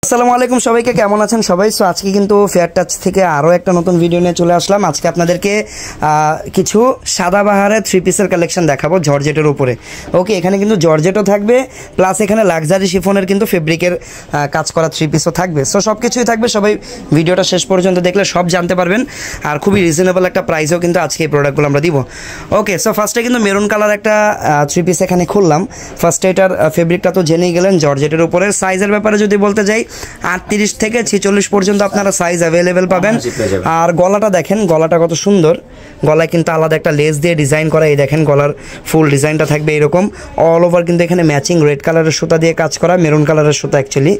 আসসালামু আলাইকুম সবাইকে, কেমন আছেন সবাই? সো আজকে কিন্তু ফেয়ার টাচ থেকে আরও একটা নতুন ভিডিও নিয়ে চলে আসলাম। আজকে আপনাদেরকে কিছু সাদাবাহারের থ্রি পিসের কালেকশন দেখাবো জর্জেটের উপরে। ওকে, এখানে কিন্তু জর্জেটও থাকবে, প্লাস এখানে লাক্সারি শিফনের কিন্তু ফেব্রিকের কাজ করা থ্রি পিসও থাকবে। সো সব কিছুই থাকবে, সবাই ভিডিওটা শেষ পর্যন্ত দেখলে সব জানতে পারবেন। আর খুবই রিজনেবল একটা প্রাইসেও কিন্তু আজকে এই প্রোডাক্টগুলো আমরা দিব। ওকে, সো ফার্স্টে কিন্তু মেরুন কালার একটা থ্রি পিস এখানে খুললাম। ফার্স্টে এটার ফেব্রিকটা তো জেনেই গেলেন, জর্জেটের উপরে। সাইজের ব্যাপারে যদি বলতে যাই, 38 থেকে 46 পর্যন্ত আপনারা সাইজ অ্যাভেলেবেল পাবেন। আর গলাটা দেখেন, গলাটা কত সুন্দর। গলায় কিন্তু আলাদা একটা লেস দিয়ে ডিজাইন করা। এই দেখেন গলার ফুল ডিজাইনটা থাকবে এরকম। অল ওভার কিন্তু এখানে ম্যাচিং রেড কালারের সুতা দিয়ে কাজ করা, মেরুন কালারের সুতা অ্যাকচুয়ালি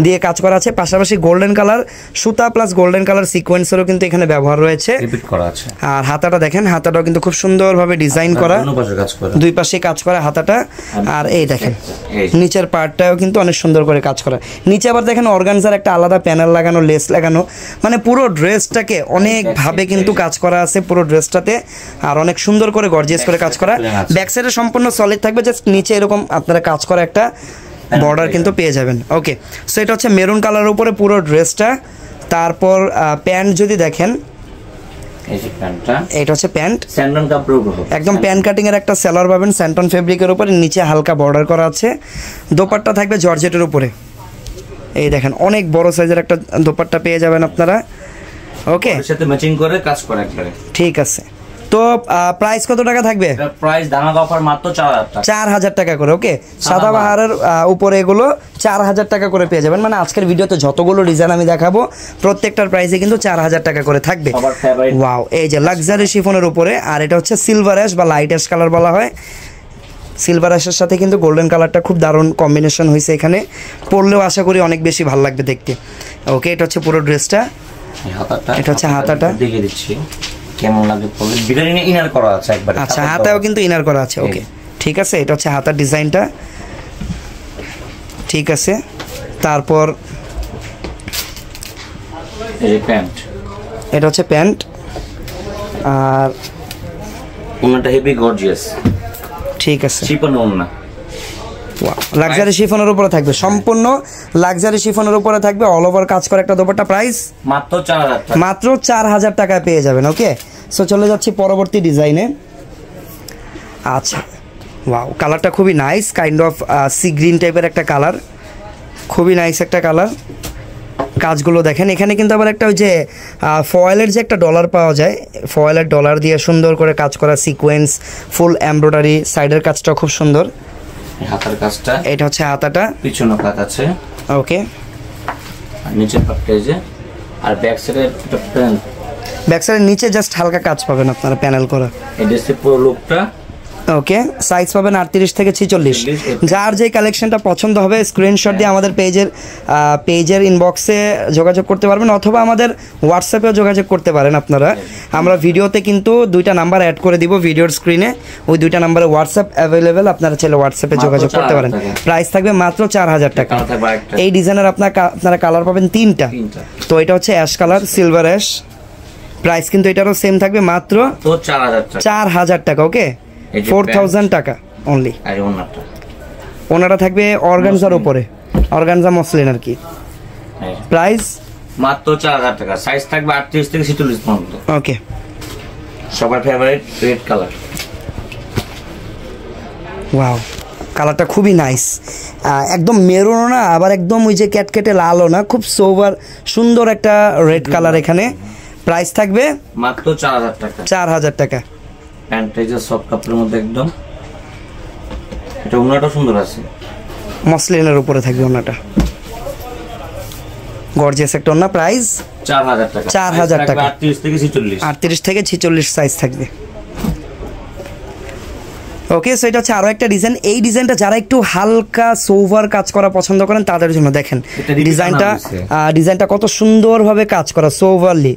দিয়ে কাজ করা আছে। পাশাপাশি গোল্ডেন কালার সুতা প্লাস গোল্ডেন কালার সিকোয়েন্সেরও কিন্তু এখানে ব্যবহার রয়েছে। আর হাতাটা দেখেন, হাতাটাও কিন্তু খুব সুন্দরভাবে ডিজাইন করা, দুই পাশে কাজ করা হাতাটা। আর এই দেখেন নিচের পার্টটাও কিন্তু অনেক সুন্দর করে কাজ করা। নিচে আবার দেখেন অর্গানজার একটা আলাদা প্যানেল লাগানো, লেস লাগানো, মানে পুরো ড্রেসটাকে অনেকভাবে কিন্তু কাজ করা আছে পুরো ড্রেসটাতে। আর অনেক সুন্দর করে গর্জিয়াস করে কাজ করা। ব্যাক সাইডে সম্পূর্ণ সলিড থাকবে, জাস্ট নিচে এরকম আপনারা কাজ করা একটা বর্ডার কিন্তু পেয়ে যাবেন। ওকে, সো এটা হচ্ছে মেরুন কালারের উপরে পুরো ড্রেসটা। তারপর প্যান্ট যদি দেখেন, এটা হচ্ছে প্যান্ট, একদম প্যান্ট কাটিং এর একটা সেলার পাবেন স্যান্টন ফেব্রিকের উপরে, নিচে হালকা বর্ডার করা আছে। দোপাট্টা থাকবে জর্জেটের উপরে। এই দেখেন অনেক বড় সাইজের একটা দোপাট্টা পেয়ে যাবেন আপনারা। ওকে, সাথে ম্যাচিং করে কাজ করে একবারে। ঠিক আছে, তো প্রাইস কত টাকা থাকবে? প্রাইস ধামাকা অফার মাত্র 4000 টাকা করে। ওকে, সাদাবাহারের উপরে এগুলো 4000 টাকা করে পেয়ে যাবেন। মানে আজকের ভিডিওতে যতগুলো ডিজাইন আমি দেখাবো প্রত্যেকটার প্রাইসে কিন্তু 4000 টাকা করে থাকবে। ওয়াও, এই যে লাক্সারি শিফনের উপরে। আর এটা হচ্ছে সিলভার অ্যাশ বা লাইট অ্যাশ কালার বলা হয়। সিলভার অ্যাশের সাথে কিন্তু গোল্ডেন কালারটা খুব দারুণ কম্বিনেশন হয়েছে এখানে। পরলেও আশা করি অনেক বেশি ভালো লাগবে দেখতে। ওকে, এটা হচ্ছে পুরো ড্রেসটা। এটা হচ্ছে হাতাটা, দেখিয়ে দিচ্ছি কেমন লাগে। ভিতরে ইনার করা আছে একবার। আচ্ছা, হাতাও কিন্তু ইনার করা আছে। ওকে, ঠিক আছে, এটা হচ্ছে হাতার ডিজাইনটা। ঠিক আছে, তারপর এই প্যান্ট, এটা হচ্ছে প্যান্ট। আর ওনাটা হেভি গর্জিয়াস। ঠিক আছে, শিফন ওনা, লাক্সারি শিফনের উপরে থাকবে, সম্পূর্ণ লাক্সারি শিফনের উপরে থাকবে, অল ওভার কাজ করে একটা দোপাট্টা। প্রাইস মাত্র 4000 টাকা, মাত্র 4000 টাকায় পেয়ে যাবেন। ওকে, সো চলে যাচ্ছি পরবর্তী ডিজাইনে। আচ্ছা, ওয়াও, কালারটা খুবই nice, kind of sea green টাইপের একটা কালার, খুবই নাইস একটা কালার। কাজগুলো দেখেন, এখানে কিন্তু আবার একটা ওই যে ফয়েলের যে একটা ডলার পাওয়া যায়, ফয়েলের ডলার দিয়ে সুন্দর করে কাজ করা সিকোয়েন্স, ফুল এমব্রয়ডারি, সাইডের কাজটা খুব সুন্দর। হাতার কাজটা, এটা হচ্ছে হাতাটা, পিছনে কাজ আছে। ওকে, আর নিচের পাটটা এই যে, আর ব্যাক সাইডে একটা প্যানেল, ব্যাক সাইডের নিচে জাস্ট হালকা কাজ পাবেন আপনারা প্যানেল করা। এই ড্রেসের পুরো লুকটা। ওকে, সাইজ পাবেন 38 থেকে 46। যার যে কালেকশনটা পছন্দ হবে স্ক্রিনশট দিয়ে আমাদের পেজের ইনবক্সে যোগাযোগ করতে পারবেন, অথবা আমাদের হোয়াটসঅ্যাপেও যোগাযোগ করতে পারেন আপনারা। আমরা ভিডিওতে কিন্তু দুইটা নাম্বার অ্যাড করে দিব ভিডিওর স্ক্রিনে, ওই দুইটা নাম্বারে হোয়াটসঅ্যাপ অ্যাভেলেবেল, আপনারা চাইলে হোয়াটসঅ্যাপে যোগাযোগ করতে পারেন। প্রাইস থাকবে মাত্র 4000 টাকা। এই ডিজাইনের আপনারা কালার পাবেন তিনটা। তো এটা হচ্ছে ash colour, silver ash. Price কিন্তু এটারও সেম থাকবে, মাত্র 4000 টাকা। ওকে, 4000 টাকা অনলি। ওনাটা থাকবে অর্গানজার উপরে, অর্গানজা মসলিন আর কি। প্রাইস মাত্র 4000 টাকা। সাইজ থাকবে 38 থেকে 46 পর্যন্ত। ওকে, সবার ফেভারিট রেড কালার। ওয়াও, কালারটা খুবই নাইস, একদম মেরুনও না, আবার একদম ওই যে ক্যাটকেটে লালও না, খুব সোভার সুন্দর একটা রেড কালার এখানে। প্রাইস থাকবে মাত্র 4000 টাকা। 4000 টাকা। প্যান্টটা যে সফট কাপড়ের মধ্যে একদম, এটা ওনাটা সুন্দর আছে, মসলিনের উপরে থাকবে ওনাটা, গর্জিয়াস একটা ওনা। প্রাইস 4000 টাকা। 4000 টাকা, 38 থেকে 46। 38 থেকে 46 সাইজ থাকবে। ওকে, সো এটা হচ্ছে আরো একটা ডিজাইন। এই ডিজাইনটা যারা একটু হালকা সোভার কাজ করা পছন্দ করেন তাদের জন্য দেখেন ডিজাইনটা কত সুন্দরভাবে কাজ করা, সোভারলি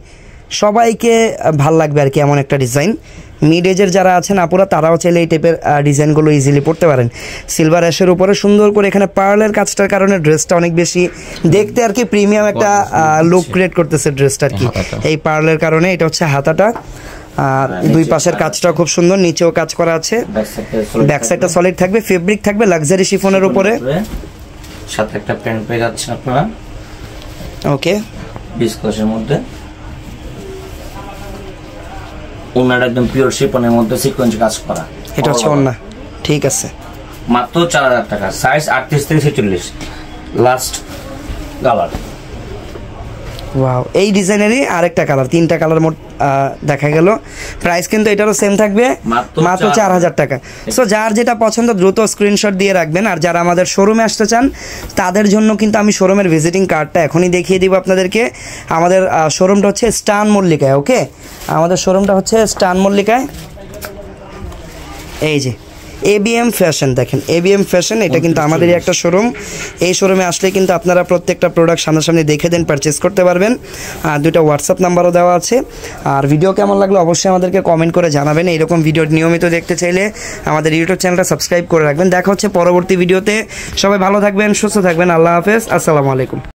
সবাইকে ভাল লাগবে আর কি, এমন একটা ডিজাইন। মিড এজের যারা আছেন আপুরা, তারাও চাইলে এই টাইপের ডিজাইনগুলো ইজিলি পড়তে পারেন। সিলভার অ্যাশের উপরে সুন্দর করে এখানে পার্লের কাজটার কারণে ড্রেসটা অনেক বেশি দেখতে আর কি প্রিমিয়াম একটা লুক ক্রিয়েট করতেছে ড্রেসটা আর কি, এই পার্লের কারণে। এটা হচ্ছে হাতাটা, আর দুই পাশের কাজটা খুব সুন্দর, নিচেও কাজ করা আছে, ব্যাক সাইডটা সলিড থাকবে, ফেব্রিক থাকবে লাক্সারি শিফনের উপরে, সাথে একটা প্যান্ট পেয়ে যাচ্ছেন আপনারা। ওকে, বিস্কসের মধ্যে। ওনাটা একদম পিওর শিফনের মধ্যে সিকোয়েন্স কাজ করা। এটা হচ্ছে ওন্না। ঠিক আছে, মাত্র 4000 টাকা। সাইজ 38 থেকে 46। Last colour. ওয়াও, এই ডিজাইনেরই আরেকটা কালার, 3টা কালার মোট দেখা গেল। প্রাইস কিন্তু এটারও সেম থাকবে, মাত্র 4000 টাকা। সো যার যেটা পছন্দ দ্রুত স্ক্রিনশট দিয়ে রাখবেন। আর যারা আমাদের শোরুমে আসতে চান তাদের জন্য কিন্তু আমি শোরুমের ভিজিটিং কার্ডটা এখনই দেখিয়ে দিব আপনাদেরকে। আমাদের শোরুমটা হচ্ছে স্টান মল্লিকায়। ওকে, আমাদের শোরুমটা হচ্ছে স্টান মল্লিকায়। এই যে ABM ফ্যাশন, দেখেন ABM ফ্যাশন, এটা কিন্তু আমাদেরই একটা শোরুম। এই শোরুমে আসলে কিন্তু আপনারা প্রত্যেকটা প্রোডাক্ট সামনাসামনি দেখে দেন পারচেস করতে পারবেন। আর 2টা হোয়াটসঅ্যাপ নাম্বারও দেওয়া আছে। আর ভিডিও কেমন লাগলো অবশ্যই আমাদেরকে কমেন্ট করে জানাবেন। এইরকম ভিডিও নিয়মিত দেখতে চাইলে আমাদের ইউটিউব চ্যানেলটা সাবস্ক্রাইব করে রাখবেন। দেখা হচ্ছে পরবর্তী ভিডিওতে। সবাই ভালো থাকবেন, সুস্থ থাকবেন। আল্লাহ হাফেজ, আসসালামু আলাইকুম।